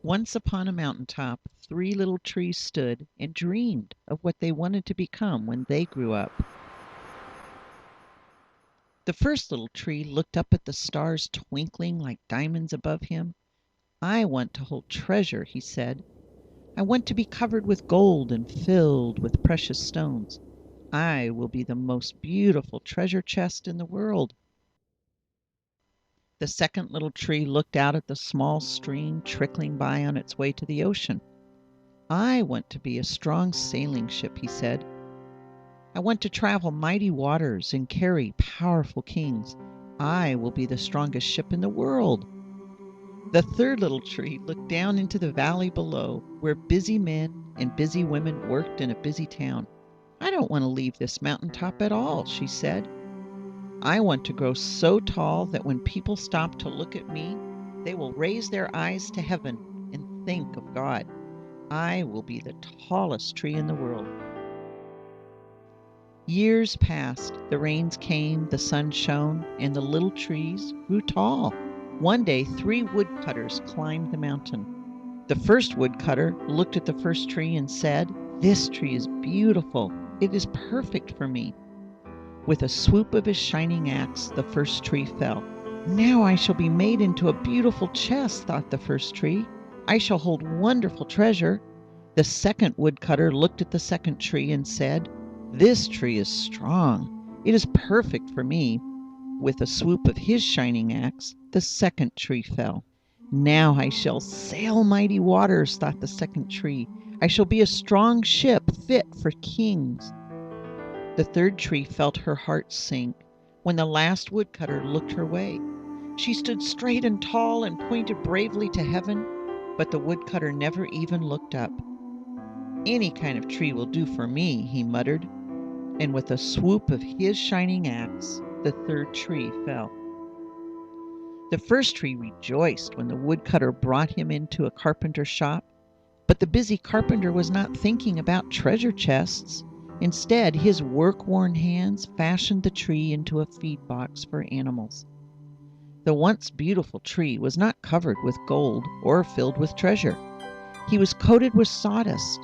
Once upon a mountain top, three little trees stood and dreamed of what they wanted to become when they grew up. The first little tree looked up at the stars twinkling like diamonds above him. "I want to hold treasure," he said. "I want to be covered with gold and filled with precious stones. I will be the most beautiful treasure chest in the world." The second little tree looked out at the small stream trickling by on its way to the ocean. "I want to be a strong sailing ship," he said. "I want to travel mighty waters and carry powerful kings. I will be the strongest ship in the world." The third little tree looked down into the valley below, where busy men and busy women worked in a busy town. "I don't want to leave this mountain top at all," she said. "I want to grow so tall that when people stop to look at me, they will raise their eyes to heaven and think of God. I will be the tallest tree in the world." Years passed, the rains came, the sun shone, and the little trees grew tall. One day, three woodcutters climbed the mountain. The first woodcutter looked at the first tree and said, "This tree is beautiful. It is perfect for me." With a swoop of his shining axe, the first tree fell. "Now I shall be made into a beautiful chest," thought the first tree. "I shall hold wonderful treasure." The second woodcutter looked at the second tree and said, "This tree is strong. It is perfect for me." With a swoop of his shining axe, the second tree fell. "Now I shall sail mighty waters," thought the second tree. "I shall be a strong ship fit for kings." The third tree felt her heart sink when the last woodcutter looked her way. She stood straight and tall and pointed bravely to heaven, but the woodcutter never even looked up. "Any kind of tree will do for me," he muttered, and with a swoop of his shining axe, the third tree fell. The first tree rejoiced when the woodcutter brought him into a carpenter's shop, but the busy carpenter was not thinking about treasure chests. Instead, his work-worn hands fashioned the tree into a feed box for animals. The once beautiful tree was not covered with gold or filled with treasure. He was coated with sawdust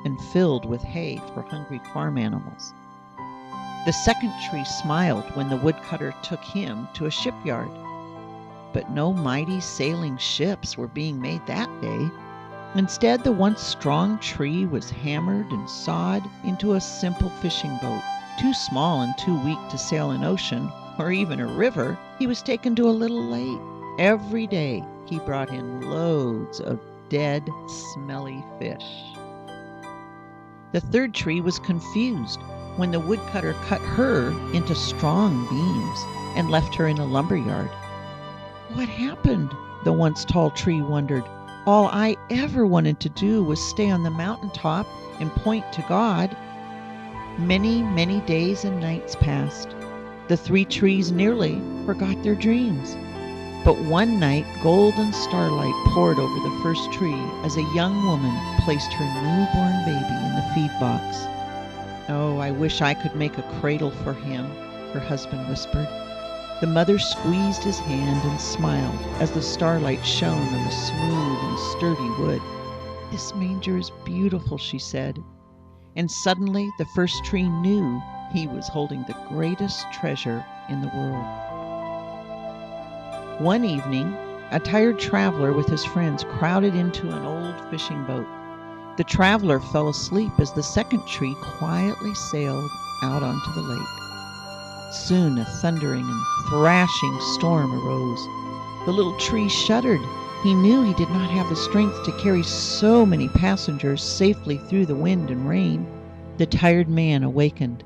and filled with hay for hungry farm animals. The second tree smiled when the woodcutter took him to a shipyard. But no mighty sailing ships were being made that day. Instead, the once strong tree was hammered and sawed into a simple fishing boat. Too small and too weak to sail an ocean or even a river, he was taken to a little lake. Every day he brought in loads of dead, smelly fish. The third tree was confused when the woodcutter cut her into strong beams and left her in a lumber yard. "What happened?" the once tall tree wondered. "All I ever wanted to do was stay on the mountain top and point to God." Many, many days and nights passed. The three trees nearly forgot their dreams. But one night, golden starlight poured over the first tree as a young woman placed her newborn baby in the feed box. "Oh, I wish I could make a cradle for him," her husband whispered. The mother squeezed his hand and smiled as the starlight shone on the smooth and sturdy wood. "This manger is beautiful," she said. And suddenly the first tree knew he was holding the greatest treasure in the world. One evening, a tired traveler with his friends crowded into an old fishing boat. The traveler fell asleep as the second tree quietly sailed out onto the lake. Soon a thundering and thrashing storm arose. The little tree shuddered. He knew he did not have the strength to carry so many passengers safely through the wind and rain. The tired man awakened.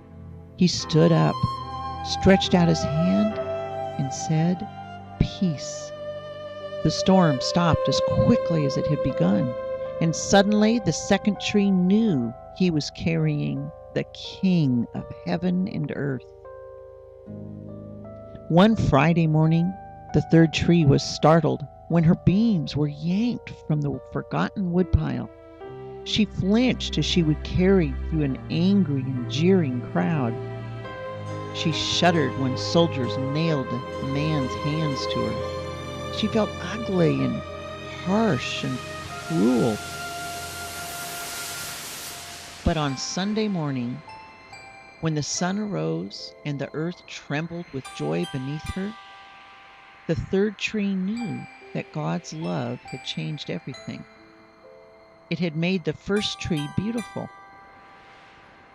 He stood up, stretched out his hand, and said, "Peace." The storm stopped as quickly as it had begun, and suddenly the second tree knew he was carrying the King of heaven and earth. One Friday morning, the third tree was startled when her beams were yanked from the forgotten woodpile. She flinched as she would carry through an angry and jeering crowd. She shuddered when soldiers nailed a man's hands to her. She felt ugly and harsh and cruel. But on Sunday morning, when the sun arose and the earth trembled with joy beneath her, the third tree knew that God's love had changed everything. It had made the first tree beautiful.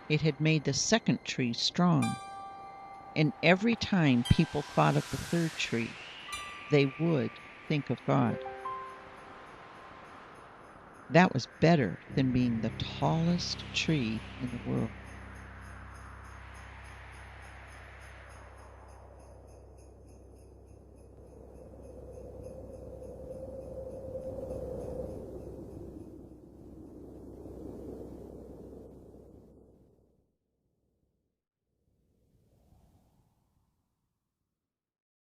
It had made the second tree strong. And every time people thought of the third tree, they would think of God. That was better than being the tallest tree in the world.